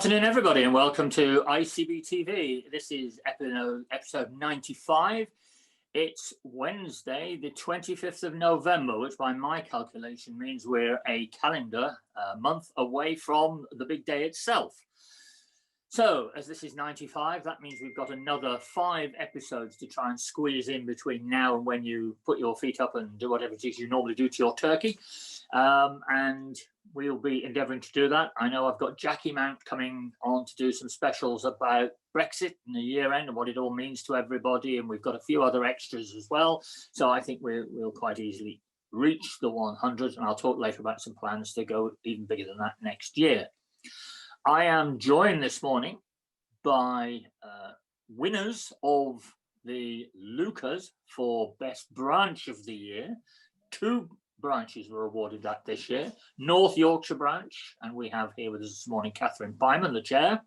Afternoon, everybody, and welcome to ICB TV. This is episode 95. It's Wednesday, the 25th of November, which by my calculation means we're a calendar month away from the big day itself. So, as this is 95, that means we've got another 5 episodes to try and squeeze in between now and when you put your feet up and do whatever it is you normally do to your turkey. And we'll be endeavouring to do that. I know I've got Jackie Mount coming on to do some specials about Brexit and the year end and what it all means to everybody. And we've got a few other extras as well. So I think we'll quite easily reach the 100. And I'll talk later about some plans to go even bigger than that next year. I am joined this morning by winners of the Lucas for Best Branch of the Year. 2 branches were awarded that this year. North Yorkshire branch, and we have here with us this morning Catherine Pyman, the chair,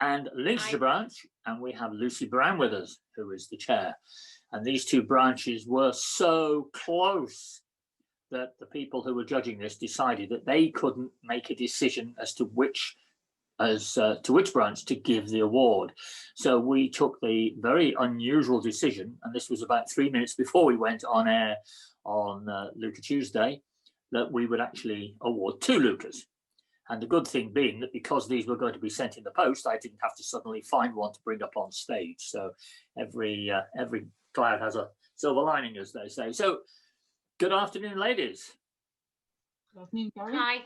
and Lincolnshire branch, and we have Lucy Brown with us, who is the chair. And these 2 branches were so close that the people who were judging this decided that they couldn't make a decision as to which branch to give the award. So we took the very unusual decision, and this was about 3 minutes before we went on air on Luca Tuesday, that we would actually award 2 Lucas. And the good thing being that because these were going to be sent in the post, I didn't have to suddenly find one to bring up on stage. So every cloud has a silver lining, as they say. So good afternoon, ladies. Good afternoon, Gary. Hi.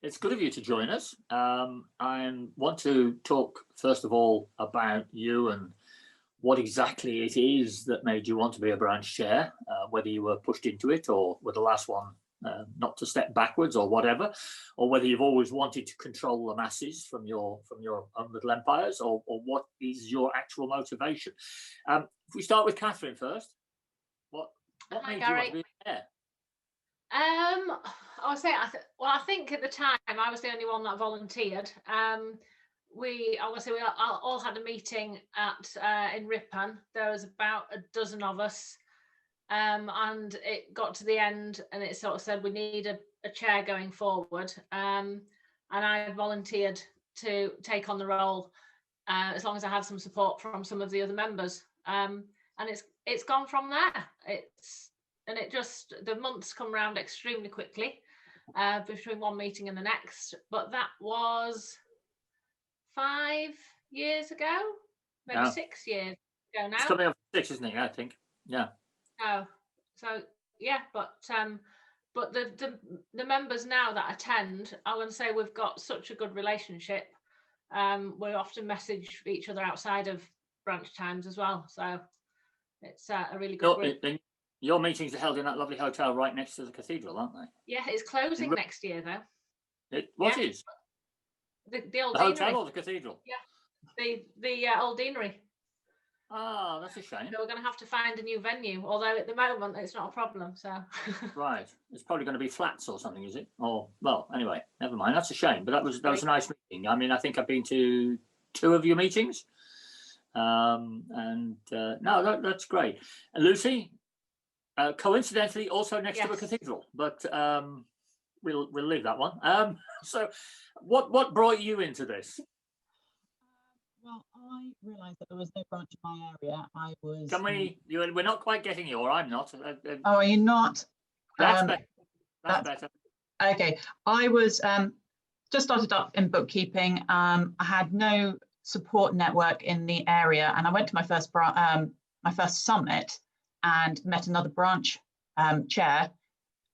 It's good of you to join us. I want to talk, first of all, about you and what exactly it is that made you want to be a branch chair, whether you were pushed into it or were the last one not to step backwards or whatever, or whether you've always wanted to control the masses from your own little empires, or what is your actual motivation. If we start with Catherine first, what made you want to be there? I think at the time I was the only one that volunteered. We all had a meeting in Ripon. There was about a dozen of us, and it got to the end, and it sort of said we need a chair going forward. And I volunteered to take on the role as long as I had some support from some of the other members. And it's gone from there. The months come round extremely quickly between one meeting and the next. But that was 5 years ago, maybe 6 years ago now. It's coming up 6, isn't it? I think. Yeah. Oh, so yeah, but the members now that attend, I would say we've got such a good relationship. We often message each other outside of branch times as well. So it's a really good group. Your meetings are held in that lovely hotel right next to the cathedral, aren't they? Yeah, it's closing next year though. What is? The old the deanery. Hotel or the cathedral? Yeah, the old deanery. Ah, that's a shame. So we're going to have to find a new venue, although at the moment it's not a problem. So right, it's probably going to be flats or something, is it? Or well, anyway, never mind. That's a shame, but that was a nice meeting. I mean, I think I've been to 2 of your meetings, no, that's great. And Lucy, coincidentally, also next to a cathedral, but we'll leave that one. So, what brought you into this? Well, I realised that there was no branch in my area. I was. We're not quite getting you, or I'm not. Oh, are you not? That's better. That's better. Okay. I was just started up in bookkeeping. I had no support network in the area, and I went to my first summit and met another branch chair,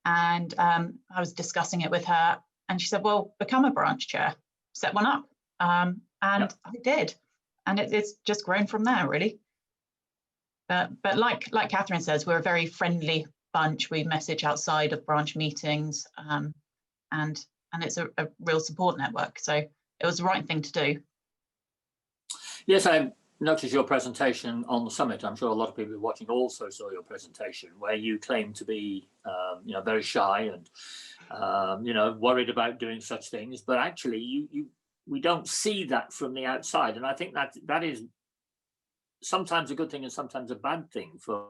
and I was discussing it with her, and she said, well, become a branch chair, set one up. And I did, and it's just grown from there, really. But like Catherine says, we're a very friendly bunch. We message outside of branch meetings, and it's a real support network. So it was the right thing to do. Yes, I noticed your presentation on the summit. I'm sure a lot of people watching also saw your presentation, where you claim to be, very shy and, worried about doing such things. But actually, we don't see that from the outside, and I think that is sometimes a good thing and sometimes a bad thing for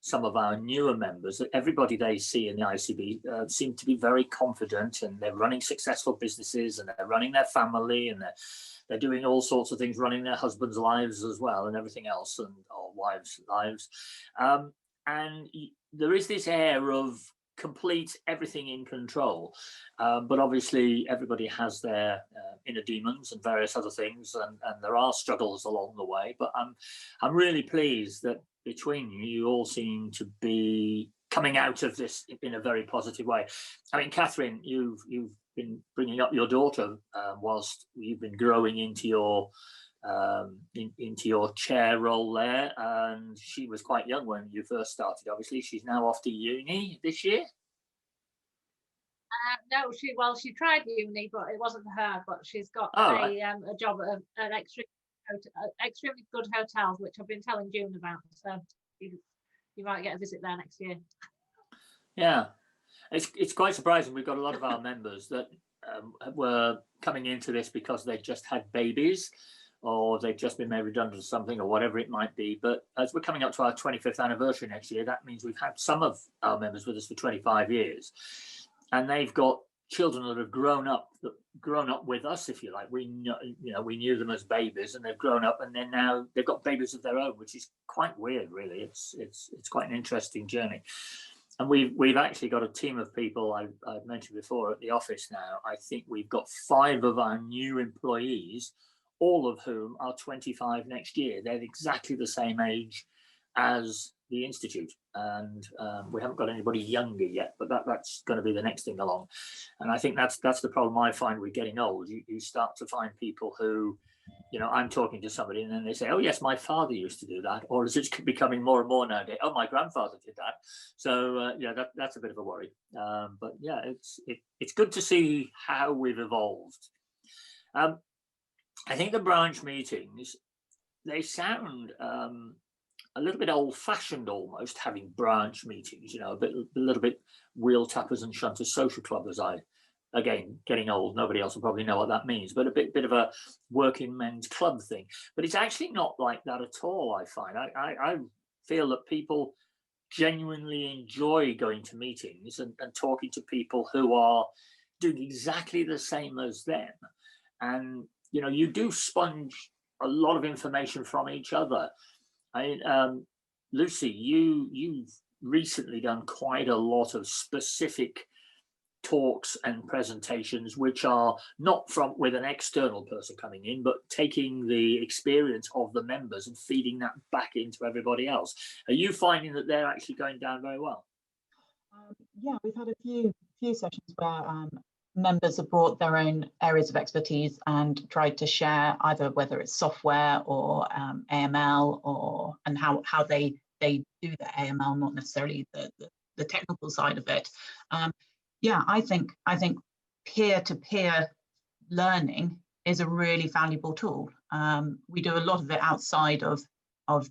some of our newer members, that everybody they see in the ICB seem to be very confident, and they're running successful businesses, and they're running their family, and they're doing all sorts of things, running their husbands' lives as well, and everything else, and or wives' lives. And there is this air of complete everything in control, but obviously everybody has their inner demons and various other things, and there are struggles along the way. But I'm really pleased that between you, you all seem to be coming out of this in a very positive way. I mean, Catherine, you've been bringing up your daughter whilst you've been growing into your chair role there, and she was quite young when you first started. Obviously, she's now off to uni this year. No, she tried uni, but it wasn't for her. But she's got a job at an extremely good hotel, which I've been telling June about. So you might get a visit there next year. Yeah, it's quite surprising. We've got a lot of our members that were coming into this because they just had babies, or they've just been made redundant or something, or whatever it might be. But as we're coming up to our 25th anniversary next year, that means we've had some of our members with us for 25 years. And they've got children that have grown up with us, if you like. We knew them as babies, and they've grown up, and then now they've got babies of their own, which is quite weird, really. It's quite an interesting journey. And we've actually got a team of people I've mentioned before at the office now. I think we've got 5 of our new employees, all of whom are 25 next year. They're exactly the same age as the Institute, and we haven't got anybody younger yet, but that's going to be the next thing along. And I think that's the problem I find with getting old. You start to find people who, I'm talking to somebody and then they say, oh yes, my father used to do that, or is it becoming more and more nowadays? Oh, my grandfather did that. So that's a bit of a worry. But yeah, it's good to see how we've evolved. I think the branch meetings, they sound a little bit old-fashioned almost, having branch meetings, a little bit wheel tappers and shunters social club, as again, getting old, nobody else will probably know what that means, but a bit of a working men's club thing. But it's actually not like that at all, I find. I feel that people genuinely enjoy going to meetings and talking to people who are doing exactly the same as them. And, you do sponge a lot of information from each other. Lucy, you've recently done quite a lot of specific talks and presentations, which are not with an external person coming in, but taking the experience of the members and feeding that back into everybody else. Are you finding that they're actually going down very well? Yeah, we've had a few sessions where members have brought their own areas of expertise and tried to share either whether it's software or AML, and how they do the AML, not necessarily the technical side of it. Yeah, I think peer-to-peer learning is a really valuable tool. We do a lot of it outside of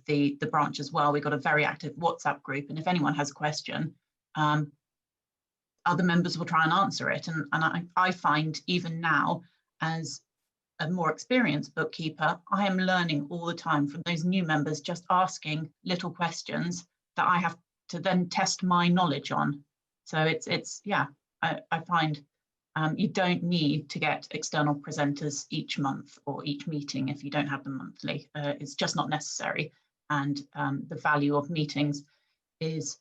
the branch as well. We've got a very active WhatsApp group, and if anyone has a question, other members will try and answer it. And I find even now, as a more experienced bookkeeper, I am learning all the time from those new members, just asking little questions that I have to then test my knowledge on. So I find you don't need to get external presenters each month or each meeting if you don't have them monthly. It's just not necessary. And the value of meetings is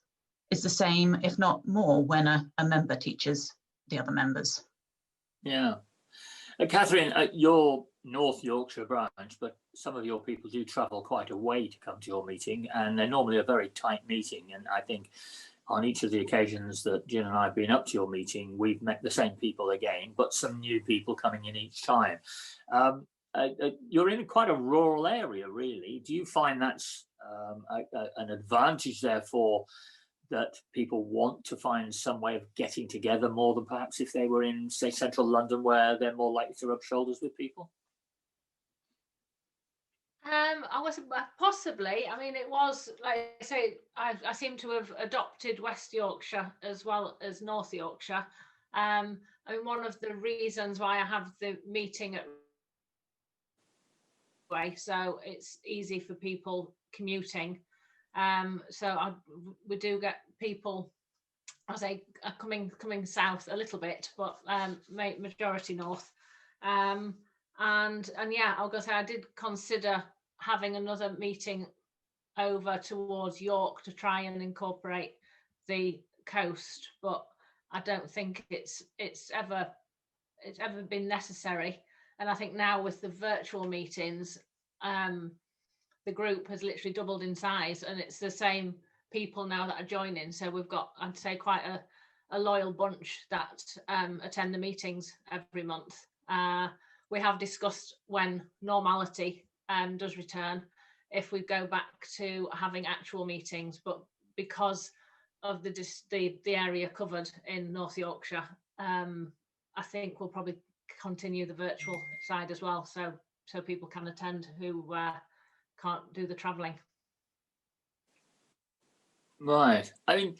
the same, if not more, when a member teaches the other members. Yeah. Catherine, you're North Yorkshire branch, but some of your people do travel quite a way to come to your meeting, and they're normally a very tight meeting. And I think on each of the occasions that Jen and I have been up to your meeting, we've met the same people again, but some new people coming in each time. You're in quite a rural area, really. Do you find that's an advantage, therefore, that people want to find some way of getting together more than perhaps if they were in, say, central London, where they're more likely to rub shoulders with people? I was possibly. I mean, it was, like I say, I seem to have adopted West Yorkshire as well as North Yorkshire. I mean, one of the reasons why I have the meeting at so it's easy for people commuting. We do get people, I say, coming south a little bit, but majority north. And yeah, I was gonna say I did consider having another meeting over towards York to try and incorporate the coast, but I don't think it's ever been necessary. And I think now with the virtual meetings, the group has literally doubled in size, and it's the same people now that are joining. So we've got, I'd say, quite a loyal bunch that attend the meetings every month. We have discussed when normality does return, if we go back to having actual meetings, but because of the area covered in North Yorkshire, I think we'll probably continue the virtual side as well, so people can attend who can't do the travelling. Right. I mean,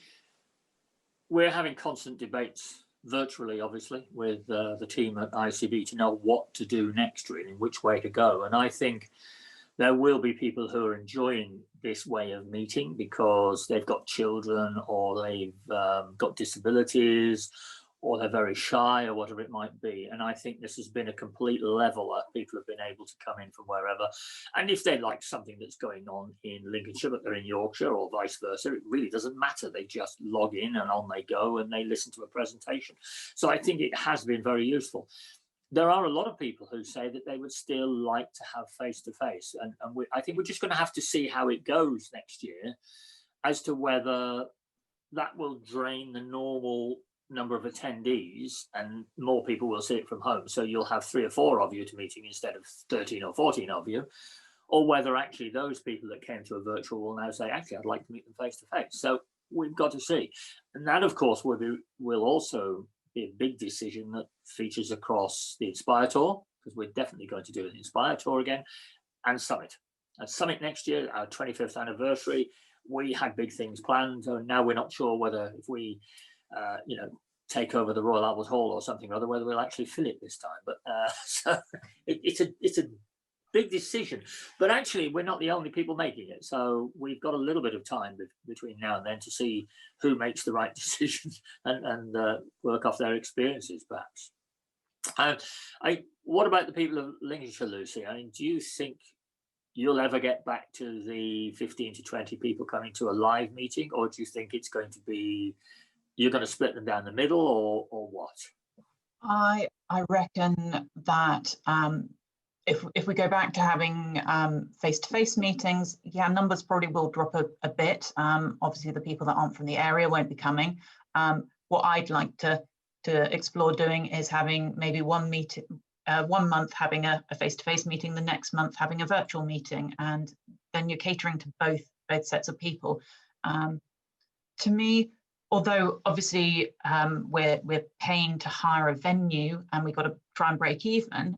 we're having constant debates virtually, obviously, with the team at ICB to know what to do next, really, which way to go. And I think there will be people who are enjoying this way of meeting because they've got children, or they've got disabilities, or they're very shy, or whatever it might be. And I think this has been a complete leveler. People have been able to come in from wherever. And if they like something that's going on in Lincolnshire, but they're in Yorkshire, or vice versa, it really doesn't matter. They just log in and on they go, and they listen to a presentation. So I think it has been very useful. There are a lot of people who say that they would still like to have face-to-face. And I think we're just going to have to see how it goes next year as to whether that will drain the normal number of attendees and more people will see it from home. So you'll have 3 or 4 of you to meeting instead of 13 or 14 of you, or whether actually those people that came to a virtual will now say, actually, I'd like to meet them face-to-face. So we've got to see. And that, of course, will also be a big decision that features across the Inspire Tour, because we're definitely going to do an Inspire Tour again, and Summit. Summit next year, our 25th anniversary, we had big things planned. And now we're not sure whether if we take over the Royal Albert Hall or something or other, whether we'll actually fill it this time. But so it's a big decision. But actually, we're not the only people making it. So we've got a little bit of time between now and then to see who makes the right decisions and work off their experiences, perhaps. What about the people of Lincolnshire, Lucy? I mean, do you think you'll ever get back to the 15 to 20 people coming to a live meeting, or do you think it's going to be, you're going to split them down the middle, or what? I reckon that if we go back to having face-to-face meetings, yeah, numbers probably will drop a bit. Obviously, the people that aren't from the area won't be coming. What I'd like to explore doing is having maybe one month having a face-to-face meeting, the next month having a virtual meeting, and then you're catering to both sets of people. To me, although obviously we're paying to hire a venue and we've got to try and break even,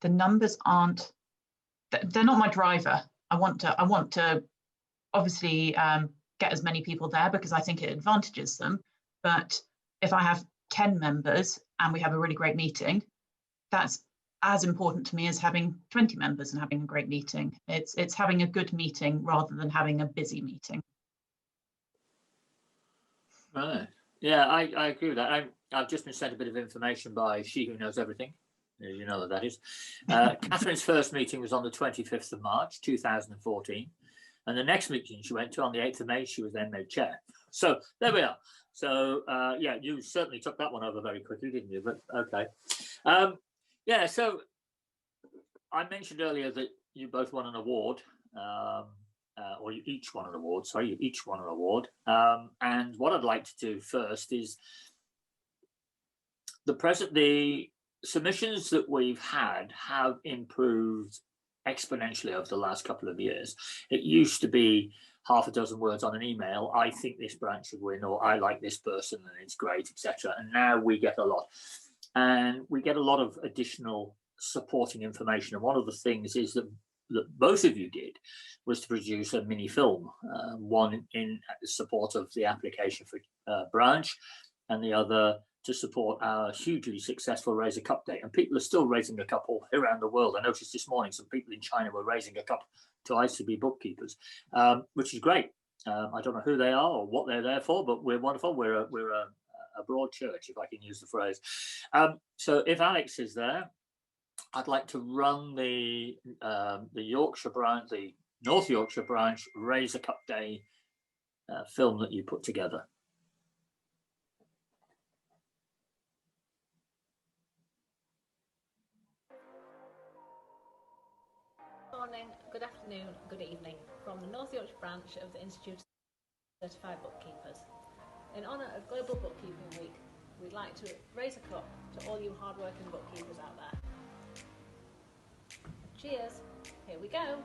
the numbers aren't, they're not my driver. I want to obviously get as many people there because I think it advantages them. But if I have 10 members and we have a really great meeting, that's as important to me as having 20 members and having a great meeting. It's having a good meeting rather than having a busy meeting. Right. Yeah, I agree with that. I've just been sent a bit of information by She Who Knows Everything. You know what that is. Catherine's first meeting was on the 25th of March, 2014. And the next meeting she went to on the 8th of May, she was then made chair. So there we are. So, yeah, you certainly took that one over very quickly, didn't you? But okay. Yeah, so I mentioned earlier that you both won an award. Or you each won an award, sorry, you each won an award. And what I'd like to do first is the submissions that we've had have improved exponentially over the last couple of years. It used to be half a dozen words on an email, I think this branch should win, or I like this person and it's great, etc. And now we get a lot. And we get a lot of additional supporting information. And one of the things is that both of you did was to produce a mini film, one in support of the application for branch, and the other to support our hugely successful Raise a Cup Day. And people are still raising a cup all around the world. I noticed this morning some people in China were raising a cup to ICB bookkeepers, which is great. I don't know who they are or what they're there for, but we're wonderful. We're a broad church, if I can use the phrase. So if Alex is there, I'd like to run the Yorkshire branch, the North Yorkshire branch Razor Cup Day film that you put together. Good morning, good afternoon, good evening from the North Yorkshire branch of the Institute of Certified Bookkeepers. In honour of Global Bookkeeping Week, we'd like to raise a cup to all you hard-working bookkeepers out there. Cheers, here we go.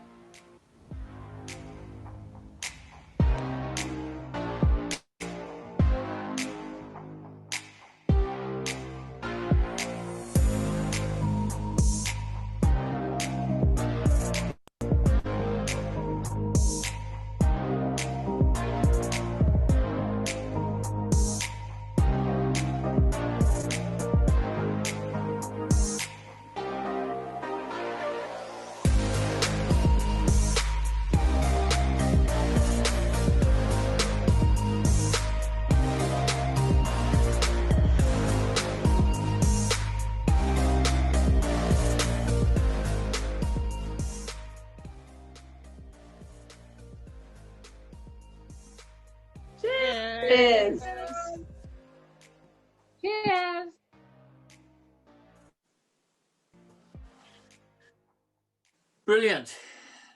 Cheers. Cheers. Brilliant.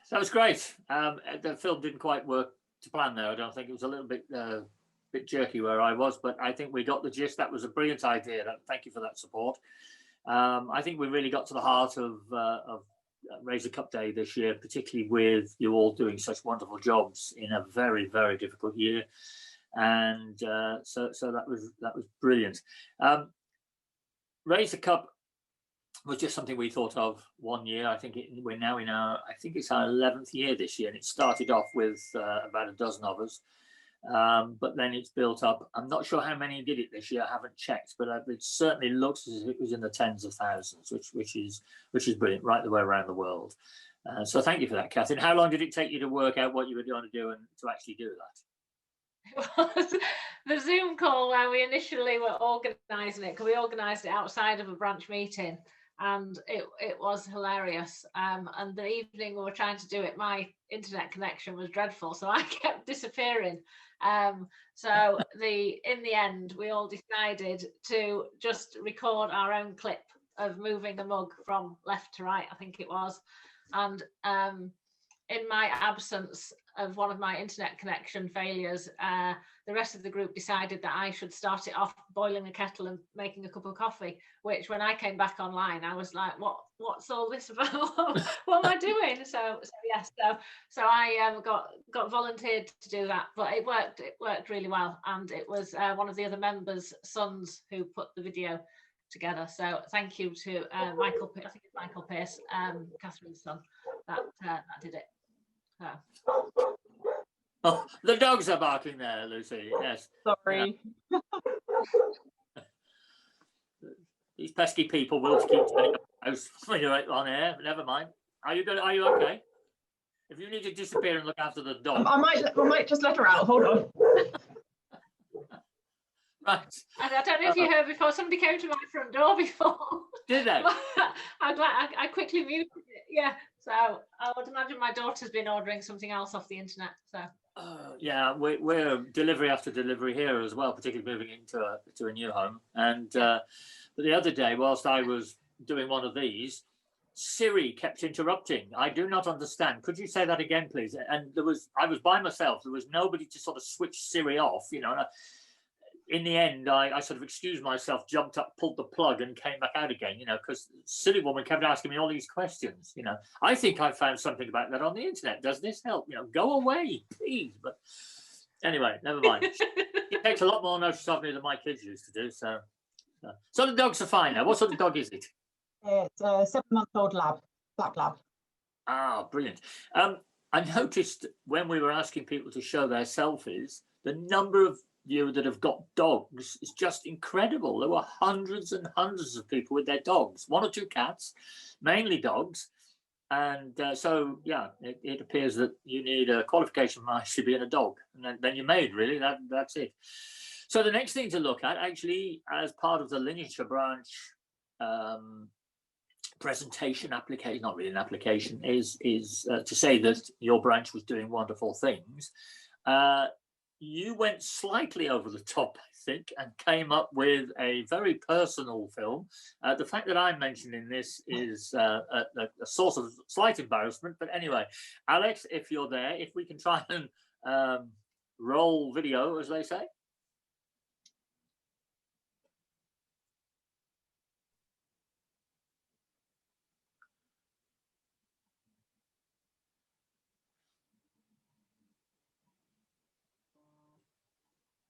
That was great. The film didn't quite work to plan there. I don't think it was a little bit jerky where I was, but I think we got the gist. That was a brilliant idea. Thank you for that support. I think we really got to the heart of Razor Cup Day this year, particularly with you all doing such wonderful jobs in a very, very difficult year. And so that was brilliant. Razor Cup was just something we thought of one year. I think we're now in I think it's our 11th year this year, and it started off with about a dozen of us. But then it's built up. I'm not sure how many did it this year. I haven't checked, but it certainly looks as if it was in the tens of thousands, which is brilliant, right the way around the world. So thank you for that, Catherine. How long did it take you to work out what you were going to do and to actually do that? It was the Zoom call where we initially were organising it, because we organised it outside of a branch meeting, and it was hilarious. And the evening we were trying to do it, my internet connection was dreadful, so I kept disappearing. So in the end, we all decided to just record our own clip of moving the mug from left to right, I think it was. And in my absence of one of my internet connection failures, the rest of the group decided that I should start it off boiling a kettle and making a cup of coffee, which when I came back online, I was like, what's all this about? What am I doing? So yes, so I got volunteered to do that, but it worked really well. And it was one of the other members' sons who put the video together. So thank you to Michael, I think it's Michael Pearce, Catherine's son, that did it. Oh, the dogs are barking there, Lucy. Yes. Sorry. Yeah. These pesky people will keep turning up the house when you're on air. Never mind. Are you okay? If you need to disappear and look after the dog, I might just let her out. Hold on. right. I don't know if you heard before. Somebody came to my front door before. Did they? I quickly muted it. Yeah. So I would imagine my daughter's been ordering something else off the internet. So. Yeah, we're delivery after delivery here as well, particularly moving into a new home. And but the other day, whilst I was doing one of these, Siri kept interrupting. I do not understand. Could you say that again, please? And I was by myself. There was nobody to sort of switch Siri off, you know. And in the end, I sort of excused myself, jumped up, pulled the plug, and came back out again, you know, because silly woman kept asking me all these questions, you know. I think I found something about that on the internet. Does this help? You know, go away, please. But anyway, never mind. It takes a lot more notice of me than my kids used to do. So the dogs are fine now. What sort of dog is it? It's a 7-month-old lab, black lab. Ah, brilliant. I noticed when we were asking people to show their selfies, the number of you that have got dogs is just incredible. There were hundreds and hundreds of people with their dogs, 1 or 2 cats, mainly dogs. And so, yeah, it appears that you need a qualification from ICB and a dog, and then you're made, really. That's it. So the next thing to look at, actually, as part of the Lincolnshire branch presentation application, not really an application, is to say that your branch was doing wonderful things. You went slightly over the top, I think, and came up with a very personal film. The fact that I'm mentioning this is a source of slight embarrassment, but anyway, Alex, if you're there, if we can try and roll video, as they say.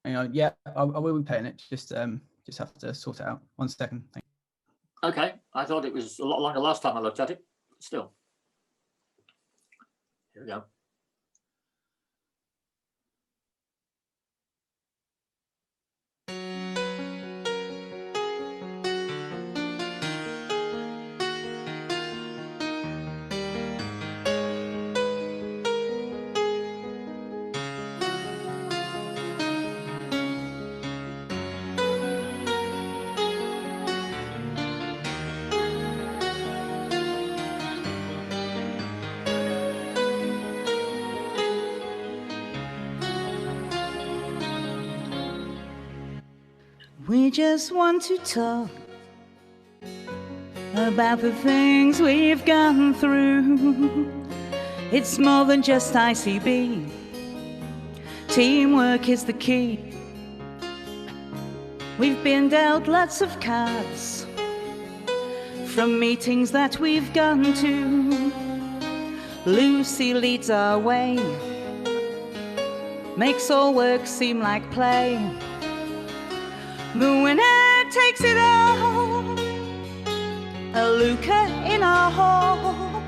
Hang on, yeah, I will be playing it. Just have to sort it out. 1 second. Thank you. Okay, I thought it was a lot longer last time I looked at it. Still, here we go. We just want to talk about the things we've gone through. It's more than just ICB. Teamwork is the key. We've been dealt lots of cards from meetings that we've gone to. Lucy leads our way, makes all work seem like play. The winner takes it all, a Luca in our hall.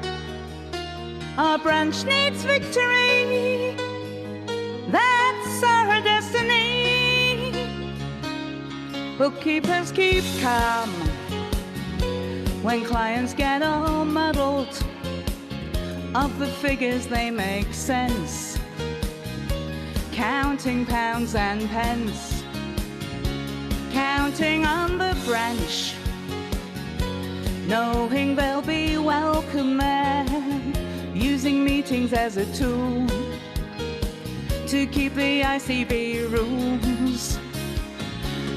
Our branch needs victory, that's our destiny. Bookkeepers keep calm when clients get all muddled. Of the figures they make sense, counting pounds and pence. Counting on the branch, knowing they'll be welcome there, using meetings as a tool to keep the ICB rules.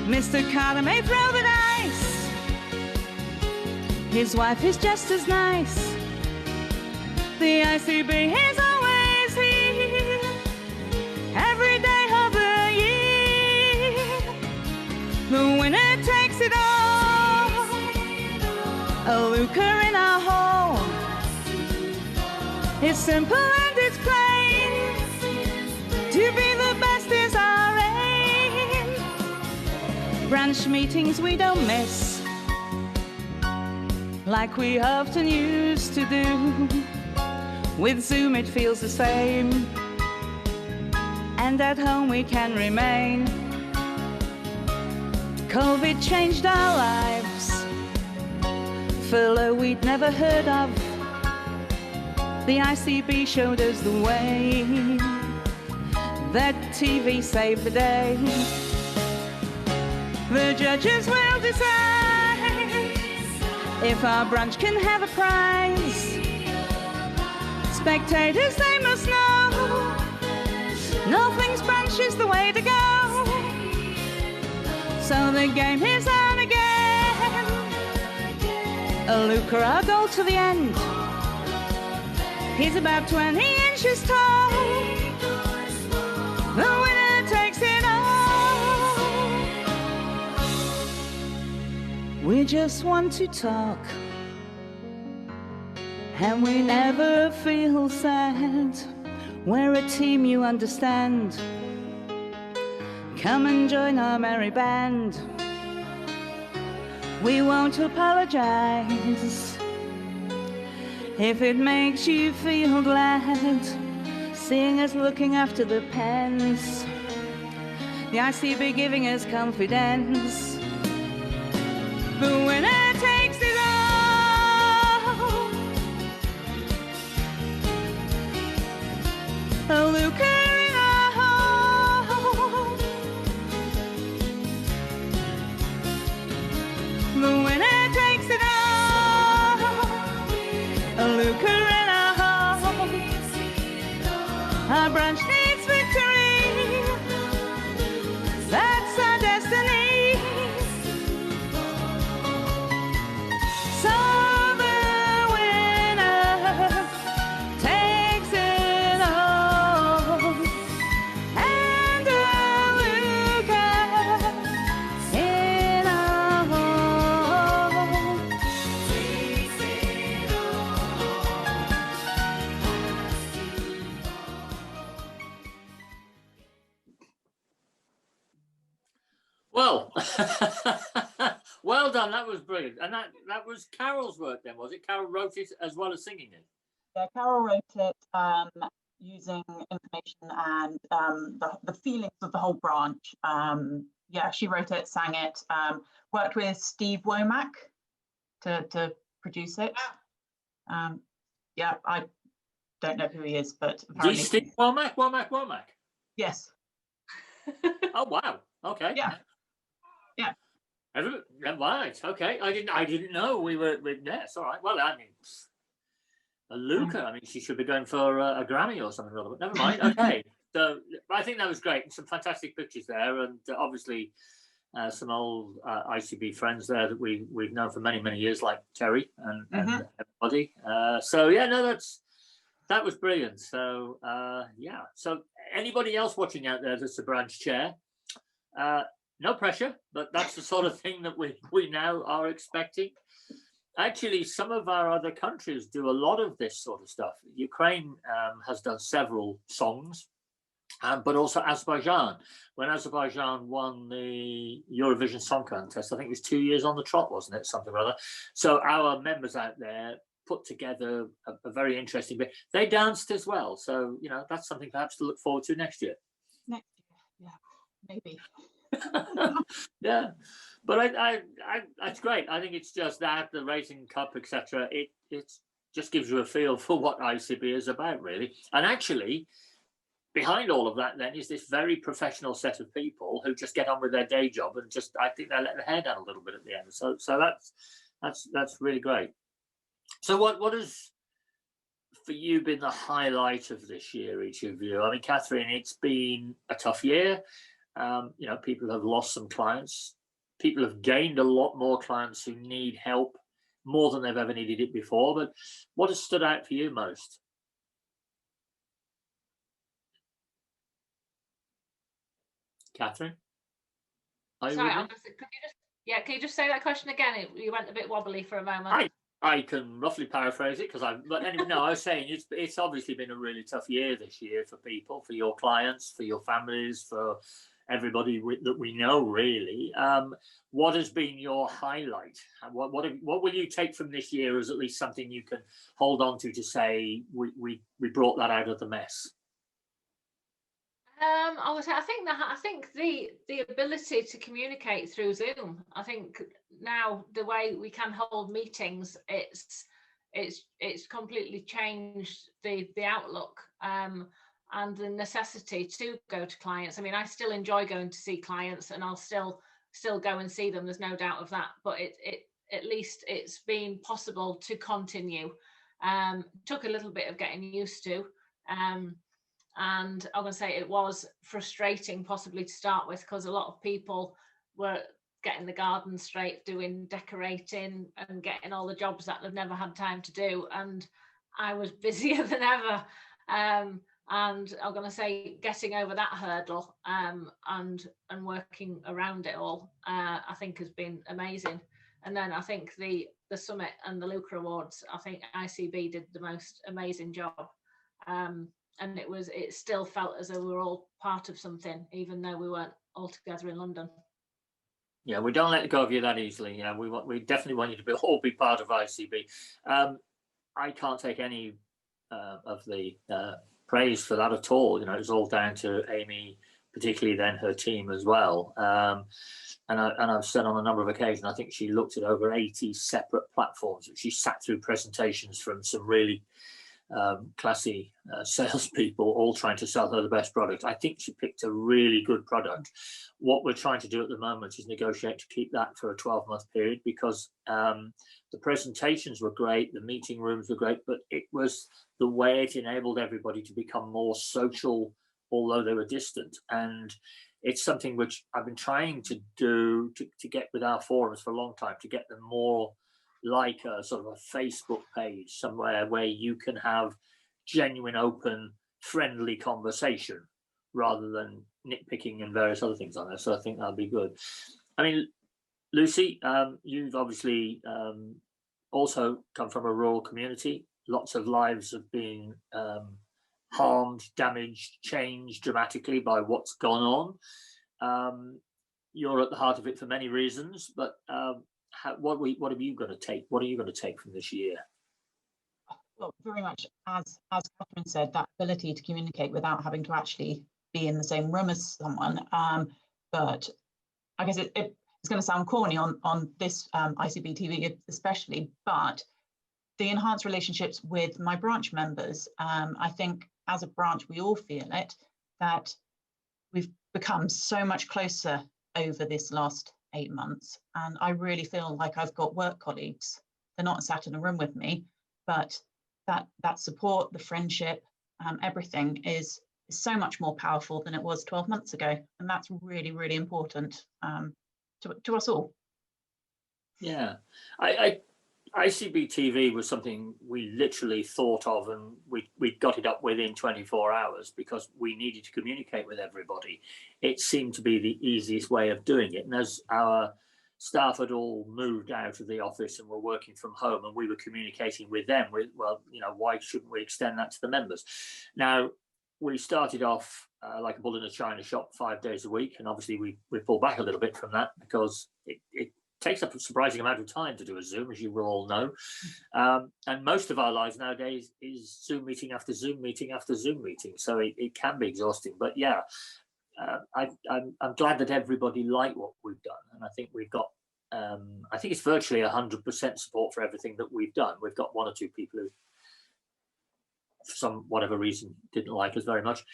Mr. Carter may throw the dice, his wife is just as nice. The ICB is always here, every day of the year. The winner takes it all, a Luca in our hall. It's simple and it's plain, to be the best is our aim. Branch meetings we don't miss, like we often used to do. With Zoom it feels the same, and at home we can remain. COVID changed our lives, furlough we'd never heard of. The ICB showed us the way, that TV saved the day. The judges will decide if our branch can have a prize. Spectators, they must know, nothing's branch is the way to go. So the game is on again, a Luca our goal to the end. He's about 20 inches tall, the winner takes it all. We just want to talk, and we never feel sad. We're a team, you understand. Come and join our merry band. We won't apologize if it makes you feel glad, seeing us looking after the pens. The ICB giving us confidence. The winner takes it all, Well, well done. That was brilliant. And that was Carol's work then, was it? Carol wrote it as well as singing it. Yeah, Carol wrote it using information and the feelings of the whole branch. Yeah, she wrote it, sang it, worked with Steve Womack to produce it. Yeah, I don't know who he is, but apparently Steve Womack. Yes. Oh wow. Okay. Yeah. Yeah. Right. Okay. I didn't know we were. Yes. All right. Well, I mean, Luca. I mean, she should be going for a Grammy or something. But never mind. Okay. So I think that was great. Some fantastic pictures there, and obviously some old ICB friends there that we've known for many years, like Terry and everybody. So yeah, no, that was brilliant. So yeah. So anybody else watching out there that's a branch chair, no pressure, but that's the sort of thing that we now are expecting. Actually, some of our other countries do a lot of this sort of stuff. Ukraine has done several songs, but also Azerbaijan. When Azerbaijan won the Eurovision Song Contest, I think it was 2 years on the trot, wasn't it? Something or other. So our members out there put together a very interesting bit. They danced as well. So, you know, that's something perhaps to look forward to next year. Next year, yeah, maybe. Yeah, but it's great. I think it's just that the racing cup, etc. It just gives you a feel for what ICB is about, really. And actually, behind all of that, then, is this very professional set of people who just get on with their day job and just, I think, they let their hair down a little bit at the end. So that's really great. So what has for you been the highlight of this year, each of you? I mean, Catherine, it's been a tough year. You know, people have lost some clients. People have gained a lot more clients who need help more than they've ever needed it before. But what has stood out for you most? Catherine? Sorry, can you just say that question again? You went a bit wobbly for a moment. I can roughly paraphrase it but anyway, no, I was saying it's obviously been a really tough year this year for people, for your clients, for your families, for everybody that we know, really. What has been your highlight? What will you take from this year as at least something you can hold on to say we brought that out of the mess? I would say I think the ability to communicate through Zoom. I think now the way we can hold meetings, it's completely changed the outlook and the necessity to go to clients. I mean, I still enjoy going to see clients, and I'll still go and see them. There's no doubt of that. But it at least it's been possible to continue. Took a little bit of getting used to. And I'm going to say it was frustrating possibly to start with, because a lot of people were getting the garden straight, doing decorating and getting all the jobs that they've never had time to do. And I was busier than ever. And I'm going to say getting over that hurdle and working around it all, I think has been amazing. And then I think the summit and the Luca Awards, I think ICB did the most amazing job. And it still felt as though we were all part of something, even though we weren't all together in London. Yeah, we don't let go of you that easily. Yeah, we definitely want you to all be part of ICB. I can't take any of the praise for that at all. You know, it's all down to Amy, particularly then her team as well. And I've said on a number of occasions, I think she looked at over 80 separate platforms. She sat through presentations from some really classy salespeople, all trying to sell her the best product. I think she picked a really good product. What we're trying to do at the moment is negotiate to keep that for a 12-month period, because the presentations were great, the meeting rooms were great, but it was the way it enabled everybody to become more social, although they were distant. And it's something which I've been trying to do to get with our forums for a long time, to get them more like a sort of a Facebook page, somewhere where you can have genuine, open, friendly conversation rather than nitpicking and various other things on there. So I think that'll be good. I mean, Lucy, you've obviously also come from a rural community. Lots of lives have been harmed, damaged, changed dramatically by what's gone on. you're at the heart of it for many reasons, but what are you going to take? What are you going to take from this year? Well, very much as Catherine said, that ability to communicate without having to actually be in the same room as someone. But I guess it's going to sound corny on this ICB TV especially, but the enhanced relationships with my branch members, I think as a branch we all feel it, that we've become so much closer over this last 8 months, and I really feel like I've got work colleagues. They're not sat in a room with me, but that support, the friendship, everything is so much more powerful than it was 12 months ago, and that's really, really important to us all. Yeah, ICB TV was something we literally thought of, and we got it up within 24 hours because we needed to communicate with everybody. It seemed to be the easiest way of doing it, and as our staff had all moved out of the office and were working from home, and we were communicating with them, well, why shouldn't we extend that to the members? Now, we started off like a bull in a china shop 5 days a week, and obviously we pulled back a little bit from that because it takes up a surprising amount of time to do a Zoom, as you will all know. And most of our lives nowadays is Zoom meeting after Zoom meeting after Zoom meeting. So it can be exhausting. But yeah, I'm glad that everybody liked what we've done. And I think we've got, I think it's virtually 100% support for everything that we've done. We've got one or two people who, for some whatever reason, didn't like us very much.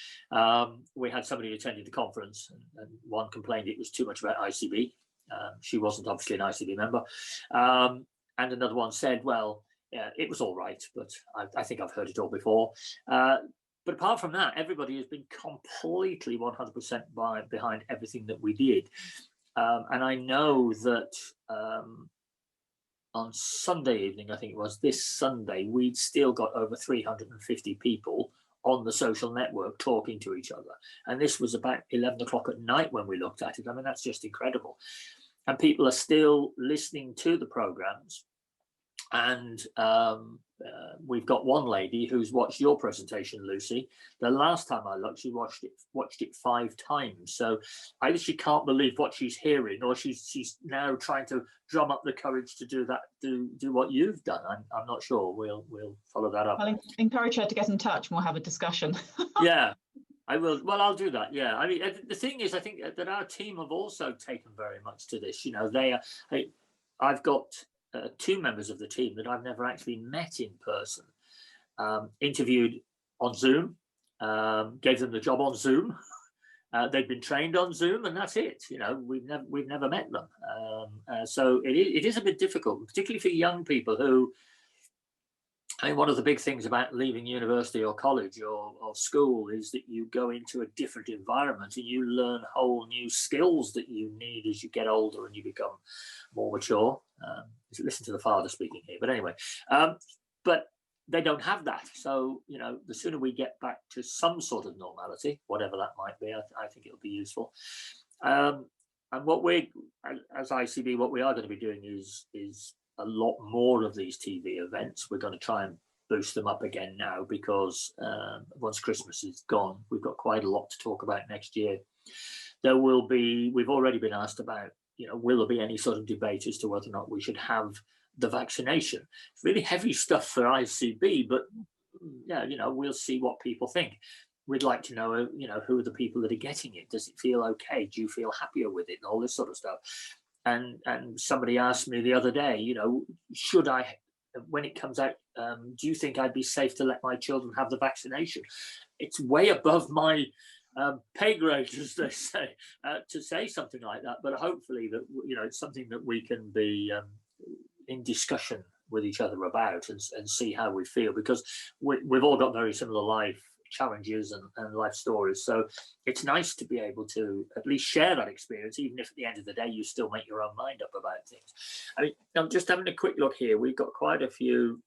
We had somebody who attended the conference, and one complained it was too much about ICB. She wasn't obviously an ICB member. And another one said, well, yeah, it was all right, but I think I've heard it all before. But apart from that, everybody has been completely 100% behind everything that we did. And I know that on Sunday evening, I think it was this Sunday, we'd still got over 350 people on the social network talking to each other. And this was about 11 o'clock at night when we looked at it. I mean, that's just incredible. And people are still listening to the programs. And we've got one lady who's watched your presentation, Lucy. The last time I looked, she watched it 5 times. So either she can't believe what she's hearing, or she's now trying to drum up the courage to do that, do what you've done. I'm not sure. We'll follow that up. I'll encourage her to get in touch and we'll have a discussion. Yeah, I will. Well, I'll do that. Yeah, I mean, the thing is, I think that our team have also taken very much to this. I've got 2 members of the team that I've never actually met in person. Interviewed on Zoom, gave them the job on Zoom. They've been trained on Zoom, and that's it. We've never met them. So it is a bit difficult, particularly for young people who. I mean, one of the big things about leaving university or college or school is that you go into a different environment and you learn whole new skills that you need as you get older and you become more mature. Listen to the father speaking here, but anyway, but they don't have that. So, the sooner we get back to some sort of normality, whatever that might be, I think it'll be useful. And what as ICB, what we are going to be doing is a lot more of these TV events. We're going to try and boost them up again now because once Christmas is gone, we've got quite a lot to talk about next year. We've already been asked about, will there be any sort of debate as to whether or not we should have the vaccination? It's really heavy stuff for ICB, but yeah, we'll see what people think. We'd like to know, who are the people that are getting it? Does it feel okay? Do you feel happier with it? And all this sort of stuff. And somebody asked me the other day, should I, when it comes out, do you think I'd be safe to let my children have the vaccination? It's way above my pay grade, as they say, to say something like that. But hopefully that, it's something that we can be in discussion with each other about and see how we feel, because we've all got very similar life challenges and life stories. So it's nice to be able to at least share that experience, even if at the end of the day you still make your own mind up about things. I mean, I'm just having a quick look here. We've got quite a few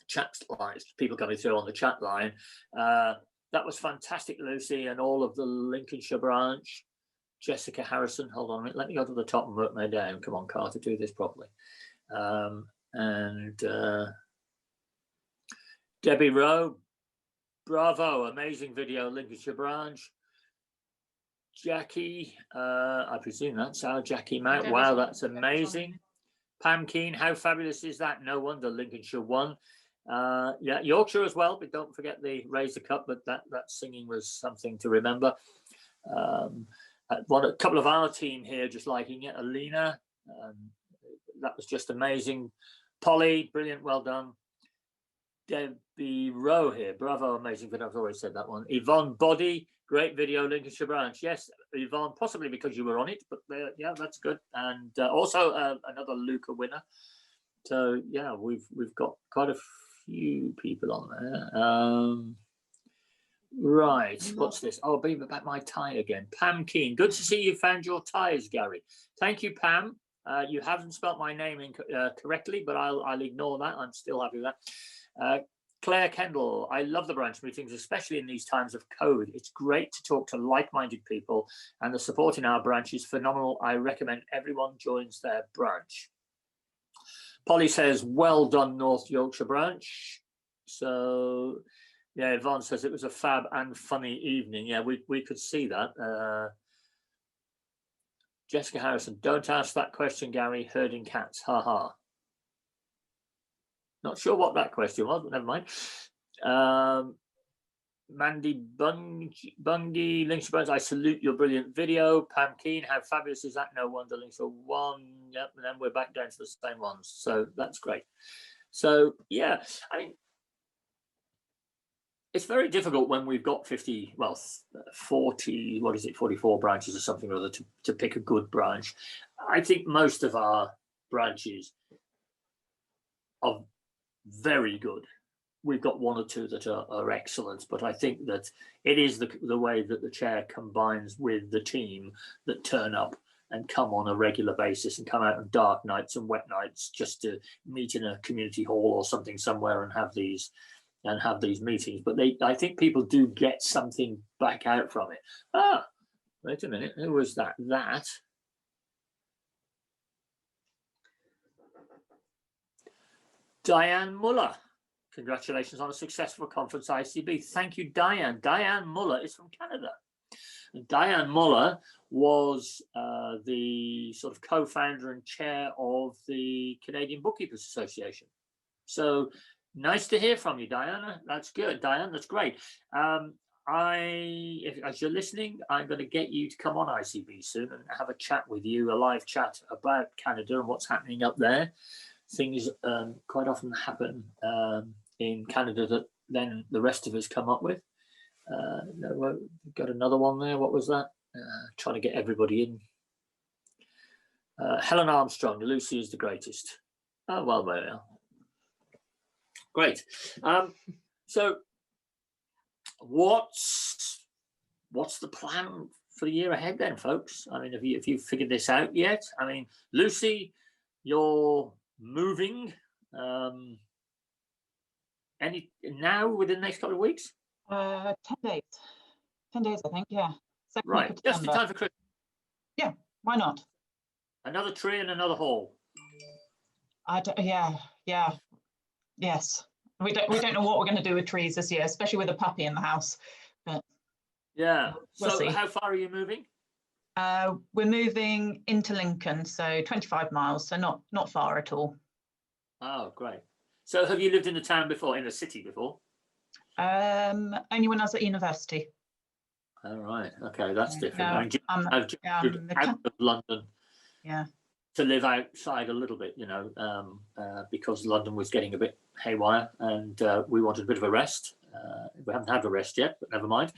chat lines, people coming through on the chat line. That was fantastic, Lucy, and all of the Lincolnshire branch. Jessica Harrison, hold on a minute, let me go to the top and work my down. Come on, Carter, do this properly. And Debbie Rowe, bravo, amazing video, Lincolnshire branch. Jackie, I presume that's our Jackie Mount. Don't Wow, know. that's amazing. Pam Keen, how fabulous is that? No wonder Lincolnshire won. Yeah, Yorkshire as well, but don't forget the Razor Cup, but that singing was something to remember. A couple of our team here just liking it. Alina, that was just amazing. Polly, brilliant, well done. Debbie Rowe here, bravo, amazing video. I've always said that one. Yvonne Body, great video, Lincolnshire branch. Yes, Yvonne, possibly because you were on it, but yeah, that's good. And also another Luca winner. So yeah, we've got quite a few people on there. Right, what's this? Oh, being about my tie again. Pam Keen, good to see you found your ties, Gary. Thank you, Pam. You haven't spelt my name correctly, but I'll ignore that. I'm still happy with that. Claire Kendall, I love the branch meetings, especially in these times of COVID. It's great to talk to like-minded people, and the support in our branch is phenomenal. I recommend everyone joins their branch. Polly says, well done, North Yorkshire branch. So, yeah, Yvonne says it was a fab and funny evening. Yeah, we could see that. Jessica Harrison, don't ask that question, Gary. Herding cats, haha. Not sure what that question was, but never mind. Mandy Bungie, Lincolnshire Branch, I salute your brilliant video. Pam Keen, how fabulous is that? No wonder Lincolnshire won. Yep, and then we're back down to the same ones. So that's great. So yeah, I mean, it's very difficult when we've got 40, what is it, 44 branches or something or other to pick a good branch. I think most of our branches are very good. We've got one or two that are excellent, but I think that it is the way that the chair combines with the team that turn up and come on a regular basis and come out on dark nights and wet nights just to meet in a community hall or something somewhere and have these meetings. But I think people do get something back out from it. Ah, wait a minute, who was that? Diane Muller, congratulations on a successful conference ICB. Thank you, Diane. Diane Muller is from Canada. And Diane Muller was the sort of co-founder and chair of the Canadian Bookkeepers Association. So nice to hear from you, Diana. That's good, Diane. That's great. As you're listening, I'm going to get you to come on ICB soon and have a chat with you, a live chat about Canada and what's happening up there. Things quite often happen in Canada that then the rest of us come up with. We've got another one there. What was that? Trying to get everybody in. Helen Armstrong, Lucy is the greatest. Oh, well, there we are. Great. So what's the plan for the year ahead then, folks? I mean, have you figured this out yet? I mean, Lucy, you're moving now within the next couple of weeks? 10 days. 10 days, I think, yeah. Right, just in time for Christmas. Yeah, why not? Another tree and another hall. Yes. We don't know what we're going to do with trees this year, especially with a puppy in the house. But yeah. We'll see. How far are you moving? We're moving into Lincoln, so 25 miles, so not far at all. Oh, great. So have you lived in the town before, in the city before? Only when I was at university. All right. Okay, that's different. Out of London. Yeah. To live outside a little bit, because London was getting a bit haywire and we wanted a bit of a rest. We haven't had a rest yet, but never mind.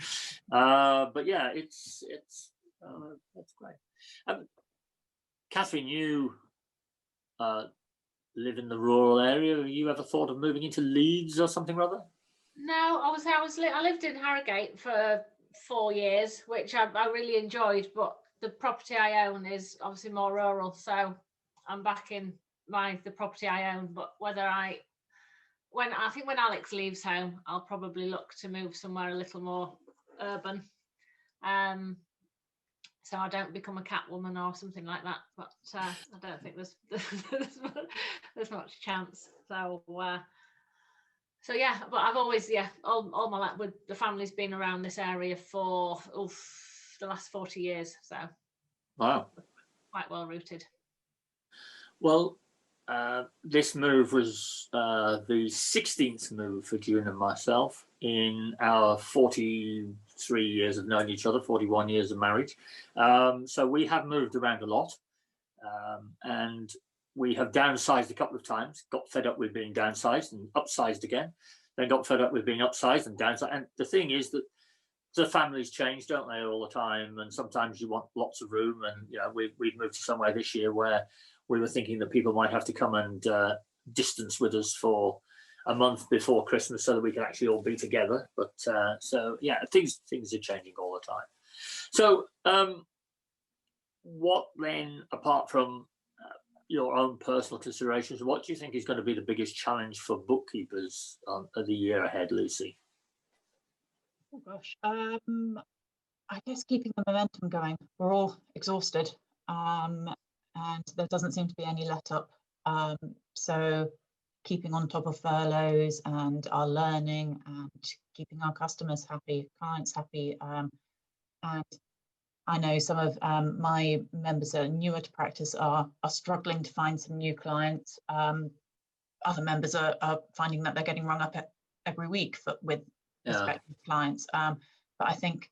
But yeah, it's that's great. Catherine, you live in the rural area. Have you ever thought of moving into Leeds or something or other? No, I lived in Harrogate for 4 years, which I really enjoyed, but the property I own is obviously more rural, so I'm back in the property I own. But when Alex leaves home, I'll probably look to move somewhere a little more urban, so I don't become a cat woman or something like that. But I don't think there's much chance. So yeah, but I've always all my life with the family's been around this area for last 40 years. So Wow. quite well rooted. Well, this move was the 16th move for June and myself in our 43 years of knowing each other, 41 years of marriage. So we have moved around a lot, and we have downsized a couple of times, got fed up with being downsized and upsized again, then got fed up with being upsized and downsized. And the thing is that the families change, don't they, all the time? And sometimes you want lots of room. And we've moved to somewhere this year where we were thinking that people might have to come and distance with us for a month before Christmas so that we can actually all be together. But so yeah, things are changing all the time. So what then, apart from your own personal considerations, what do you think is going to be the biggest challenge for bookkeepers of the year ahead, Lucy? Oh gosh, I guess keeping the momentum going. We're all exhausted, and there doesn't seem to be any let up. So keeping on top of furloughs and our learning and keeping our customers happy, clients happy. And I know some of my members that are newer to practice are struggling to find some new clients. Other members are finding that they're getting rung up every week with prospective clients. But I think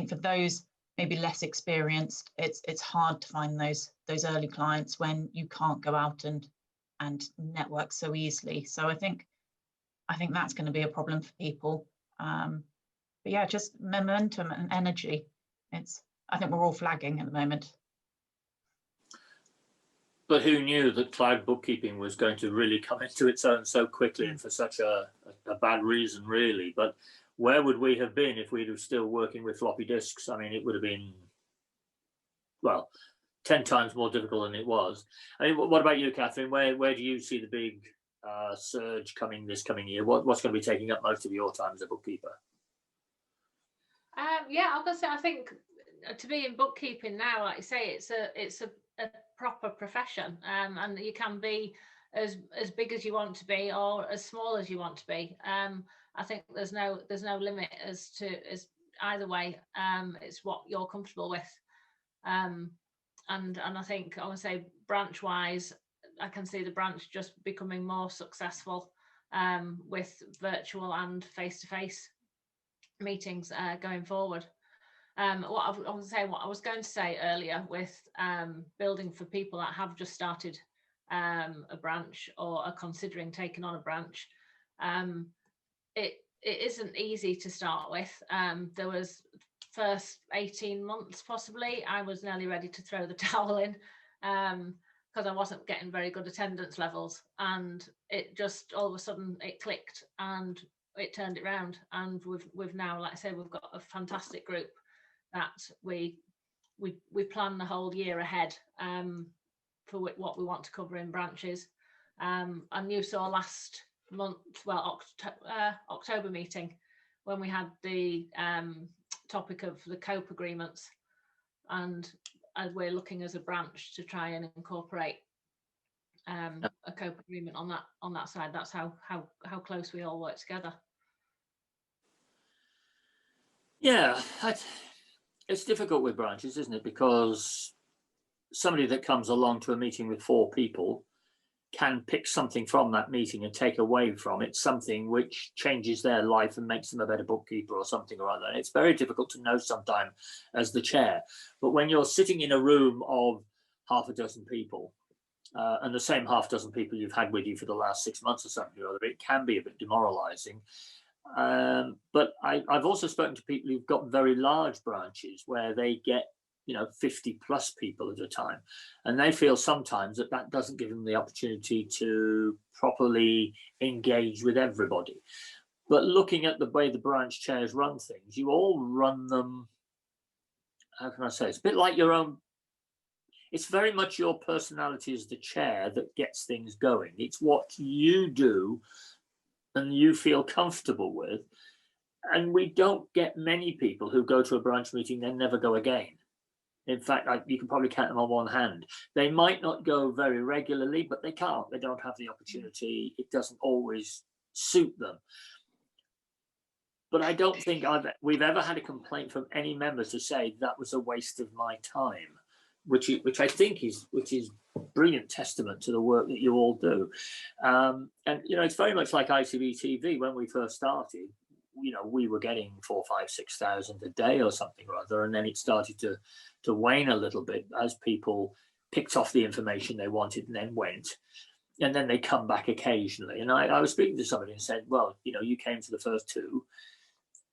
for those maybe less experienced, it's hard to find those early clients when you can't go out and network so easily. So I think that's going to be a problem for people. But yeah, just momentum and energy. I think we're all flagging at the moment. But who knew that cloud bookkeeping was going to really come into its own so quickly and for such a bad reason, really? But where would we have been if we'd have still working with floppy disks? I mean, it would have been, well, 10 times more difficult than it was. I mean, what about you, Catherine? Where do you see the big surge coming this coming year? What's going to be taking up most of your time as a bookkeeper? Yeah, I'm gonna say I think to be in bookkeeping now, like you say, it's a proper profession, and you can be as big as you want to be or as small as you want to be. I think there's no limit as either way. It's what you're comfortable with. And I think I would say branch wise, I can see the branch just becoming more successful with virtual and face-to-face meetings going forward. What I was going to say earlier with building for people that have just started a branch or are considering taking on a branch, it isn't easy to start with. There was first 18 months possibly I was nearly ready to throw the towel in because I wasn't getting very good attendance levels, and it just all of a sudden it clicked and it turned it around, and we've now, like I say, we've got a fantastic group that we plan the whole year ahead for what we want to cover in branches. And you saw last month, well, October meeting, when we had the topic of the COPE agreements, and as we're looking as a branch to try and incorporate a COPE agreement on that side. That's how close we all work together. Yeah, it's difficult with branches, isn't it? Because somebody that comes along to a meeting with 4 people can pick something from that meeting and take away from it something which changes their life and makes them a better bookkeeper or something or other. And it's very difficult to know sometimes as the chair. But when you're sitting in a room of half a dozen people, and the same half dozen people you've had with you for the last 6 months or something or other, it can be a bit demoralizing. But I've also spoken to people who've got very large branches where they get 50 plus people at a time, and they feel sometimes that doesn't give them the opportunity to properly engage with everybody. But looking at the way the branch chairs run things, you all run them, how can I say, it's a bit like your own. It's very much your personality as the chair that gets things going. It's what you do and you feel comfortable with. And we don't get many people who go to a branch meeting then never go again. In fact, you can probably count them on one hand. They might not go very regularly, but they can't. They don't have the opportunity. It doesn't always suit them. but I don't think we've ever had a complaint from any members to say that was a waste of my time, which I think is brilliant testament to the work that you all do. And it's very much like ICB TV. When we first started, we were getting 4,000, 5,000, 6,000 a day or something or other, and then it started to wane a little bit as people picked off the information they wanted and then went. And then they come back occasionally. And I was speaking to somebody and said, well, you came to the first two.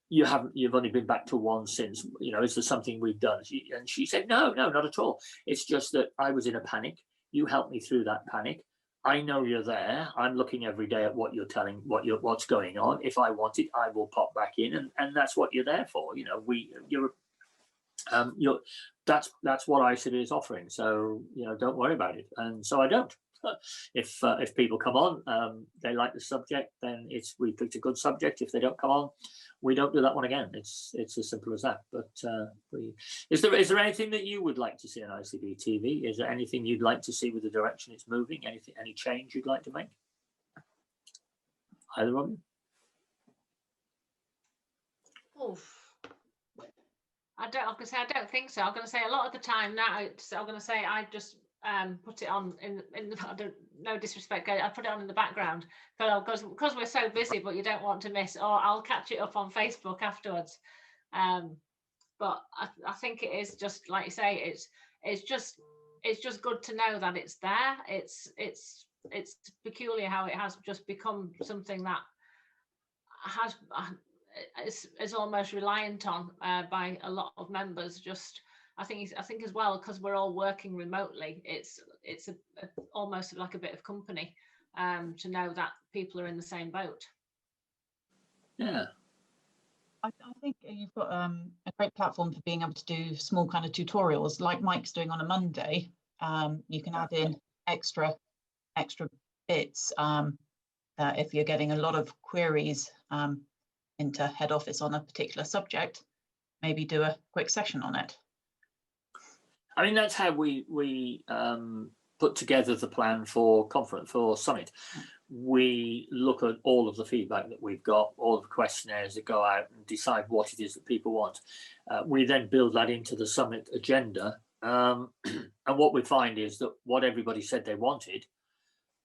You've only been back to one since. Is there something we've done? And she said, no, not at all. It's just that I was in a panic. You helped me through that panic. I know you're there. I'm looking every day at what you're telling, what's going on. If I want it, I will pop back in, and that's what you're there for. That's what ICB is offering. So don't worry about it. And so I don't. If people come on, they like the subject, then we picked a good subject. If they don't come on, we don't do that one again. It's as simple as that. But is there anything that you would like to see on ICB TV? Is there anything you'd like to see with the direction it's moving? Any change you'd like to make? Either of you? Oof. I don't think so. I'm going to say a lot of the time now. I'm going to say I just put it on in no disrespect, I put it on in the background because we're so busy, but you don't want to miss, or I'll catch it up on Facebook afterwards. But I think it is just like you say, it's just good to know that it's there. It's peculiar how it has just become something that is almost reliant on by a lot of members. I think as well, because we're all working remotely, it's almost like a bit of company to know that people are in the same boat. Yeah. I think you've got a great platform for being able to do small kind of tutorials like Mike's doing on a Monday. You can add in extra bits if you're getting a lot of queries into head office on a particular subject, maybe do a quick session on it. I mean, that's how we put together the plan for summit. We look at all of the feedback that we've got, all of the questionnaires that go out, and decide what it is that people want. We then build that into the summit agenda. And what we find is that what everybody said they wanted,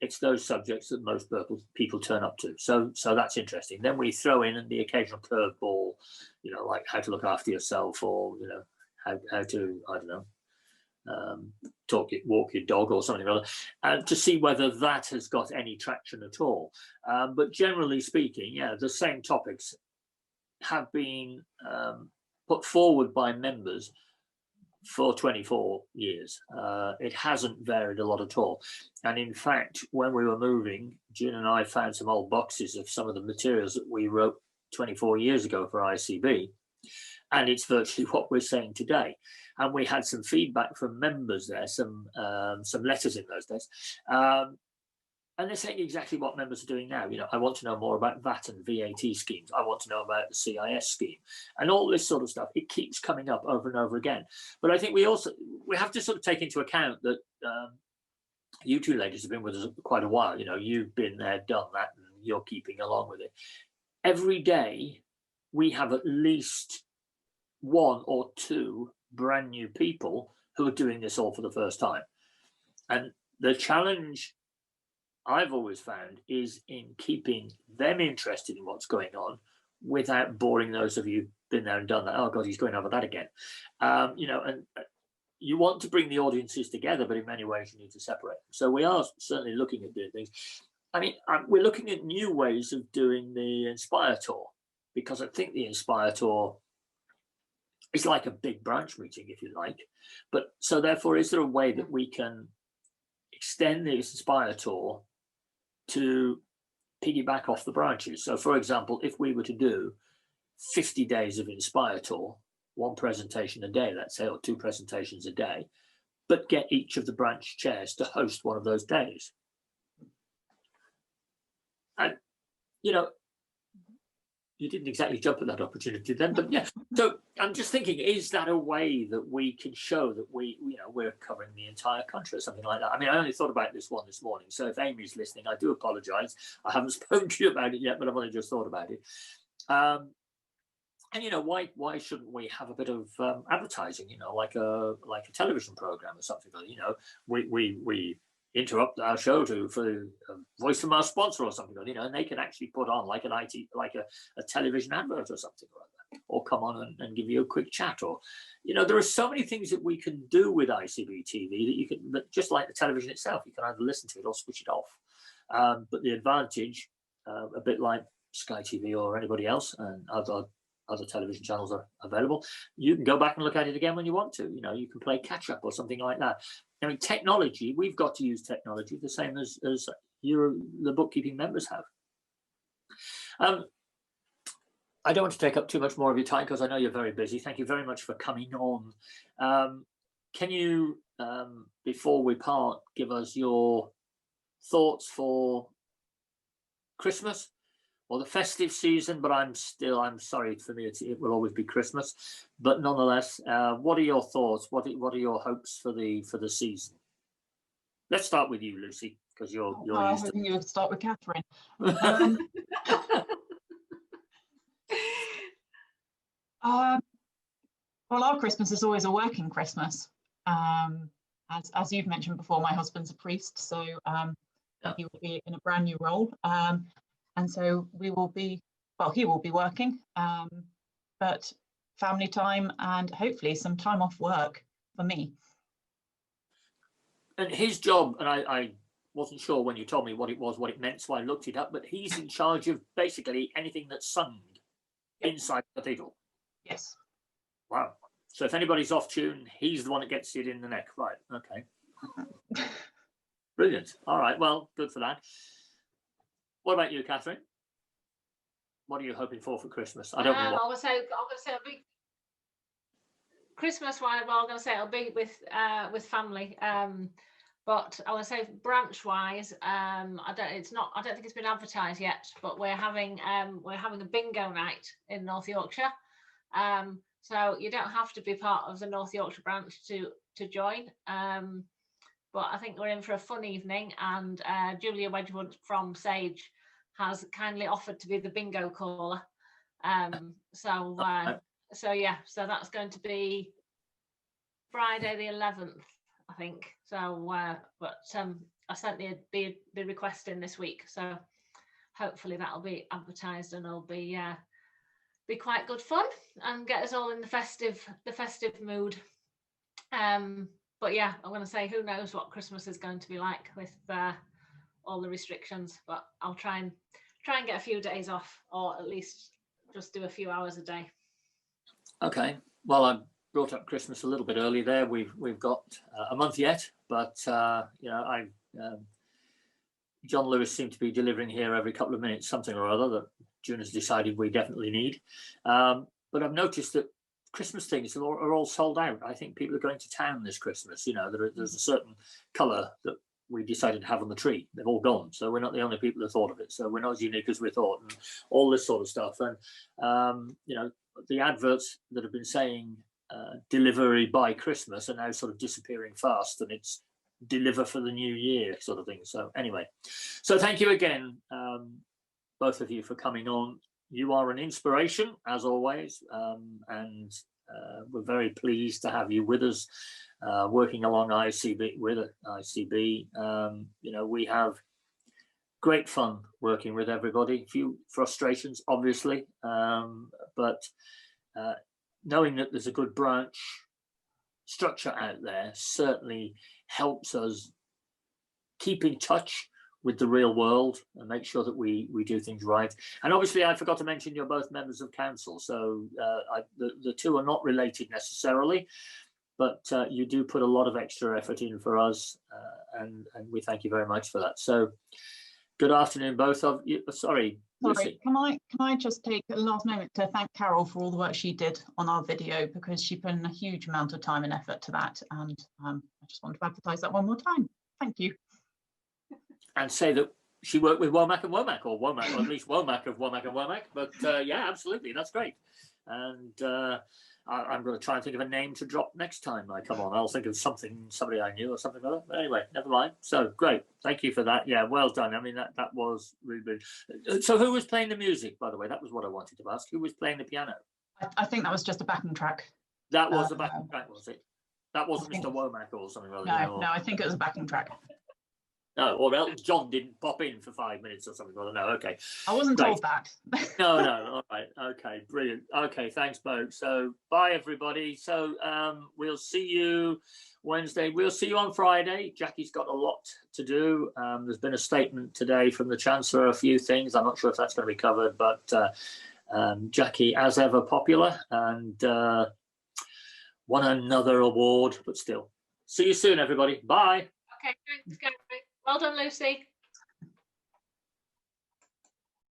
it's those subjects that most people turn up to. So that's interesting. Then we throw in the occasional curveball, like how to look after yourself, or how to, I don't know, walk your dog or something or other, to see whether that has got any traction at all. But generally speaking, the same topics have been put forward by members for 24 years. It hasn't varied a lot at all. And in fact, when we were moving, June and I found some old boxes of some of the materials that we wrote 24 years ago for ICB. And it's virtually what we're saying today. And we had some feedback from members there, some letters in those days. And they're saying exactly what members are doing now. I want to know more about VAT and VAT schemes. I want to know about the CIS scheme and all this sort of stuff. It keeps coming up over and over again. But I think we have to sort of take into account that you two ladies have been with us quite a while. You've been there, done that, and you're keeping along with it. Every day we have at least one or two brand new people who are doing this all for the first time. And the challenge I've always found is in keeping them interested in what's going on without boring those of you who've been there and done that. Oh God, he's going over that again. And you want to bring the audiences together, but in many ways you need to separate them. So we are certainly looking at doing things. I mean, we're looking at new ways of doing the Inspire Tour, because I think the Inspire Tour is like a big branch meeting, if you like. But so therefore, is there a way that we can extend the Inspire Tour to piggyback off the branches? So for example, if we were to do 50 days of Inspire Tour, one presentation a day, let's say, or two presentations a day, but get each of the branch chairs to host one of those days. And, you didn't exactly jump at that opportunity then, but yeah. So I'm just thinking, is that a way that we can show that we're covering the entire country or something like that? I mean, I only thought about this one this morning. So if Amy's listening, I do apologise. I haven't spoken to you about it yet, but I've only just thought about it. And why shouldn't we have a bit of advertising? Like a television program or something. We interrupt our show for a voice from our sponsor or something. And they can actually put on like a television advert or something like that, or come on and give you a quick chat. Or there are so many things that we can do with ICB TV that you can, just like the television itself, you can either listen to it or switch it off. But the advantage, a bit like Sky TV or anybody else, and other television channels are available, you can go back and look at it again when you want to. You can play catch up or something like that. Technology, we've got to use technology the same as the bookkeeping members have. I don't want to take up too much more of your time because I know you're very busy. Thank you very much for coming on. Can you, before we part, give us your thoughts for Christmas or the festive season? But I'm sorry, for me it will always be Christmas, but nonetheless, what are your thoughts? What are your hopes for the season? Let's start with you, Lucy, because you're I was used to... hoping you would start with Catherine. Well, our Christmas is always a working Christmas. As you've mentioned before, my husband's a priest, so he will be in a brand new role. And so he will be working, but family time and hopefully some time off work for me. And his job, and I wasn't sure when you told me what it meant, so I looked it up, but he's in charge of basically anything that's sung inside the cathedral. Yes. Wow. So if anybody's off tune, he's the one that gets it in the neck. Right. Okay. Brilliant. All right. Well, good for that. What about you, Catherine? What are you hoping for Christmas? I don't know. I'm gonna say it'll be Christmas-wise. Well, I'm gonna say it'll be with family. But I want to say branch-wise, I don't think it's been advertised yet. But we're having a bingo night in North Yorkshire. So you don't have to be part of the North Yorkshire branch to join. But I think we're in for a fun evening, and Julia Wedgwood from Sage has kindly offered to be the bingo caller. So that's going to be Friday the 11th, I think. So, but I sent the request in this week, so hopefully that'll be advertised and it'll be quite good fun and get us all in the festive mood. But yeah, I'm going to say who knows what Christmas is going to be like with all the restrictions, but I'll try and get a few days off, or at least just do a few hours a day. Okay. Well, I brought up Christmas a little bit early there. We've got a month yet, but John Lewis seemed to be delivering here every couple of minutes something or other that June has decided we definitely need. But I've noticed that Christmas things are all sold out. I think people are going to town this Christmas. There's a certain colour that we decided to have on the tree. They've all gone, so we're not the only people who thought of it. So we're not as unique as we thought, and all this sort of stuff. And the adverts that have been saying delivery by Christmas are now sort of disappearing fast, and it's deliver for the new year sort of thing. So anyway, so thank you again, both of you, for coming on. You are an inspiration, as always, and we're very pleased to have you with us, working along ICB with ICB. We have great fun working with everybody. A few frustrations, obviously, but knowing that there's a good branch structure out there certainly helps us keep in touch with the real world and make sure that we do things right. And obviously, I forgot to mention you're both members of council, so the two are not related necessarily, but you do put a lot of extra effort in for us, and we thank you very much for that. So good afternoon, both of you. Sorry, Lucy. Can I just take a last moment to thank Carol for all the work she did on our video, because she put in a huge amount of time and effort to that, and I just want to advertise that one more time. Thank you. And say that she worked with Womack and Womack, or Womack, or at least Womack of Womack and Womack. But yeah, absolutely, that's great. And I'm going to try and think of a name to drop next time I come on. I'll think of somebody I knew or something like that. But anyway, never mind. So great, thank you for that. Yeah, well done. I mean, that was really good. So who was playing the music, by the way? That was what I wanted to ask. Who was playing the piano? I think that was just a backing track. That was a backing track, was it? That wasn't think- Mr. Womack or something like No, that. no, I think it was a backing track. No, or Elton John didn't pop in for 5 minutes or something. No, okay. I wasn't Great. told that. No, all right. Okay, brilliant. Okay, thanks, both. So bye, everybody. So we'll see you Wednesday. We'll see you on Friday. Jackie's got a lot to do. There's been a statement today from the Chancellor, a few things. I'm not sure if that's going to be covered, but Jackie, as ever, popular and won another award, but still. See you soon, everybody. Bye. Okay, thanks, Gary. Well done, Lucy.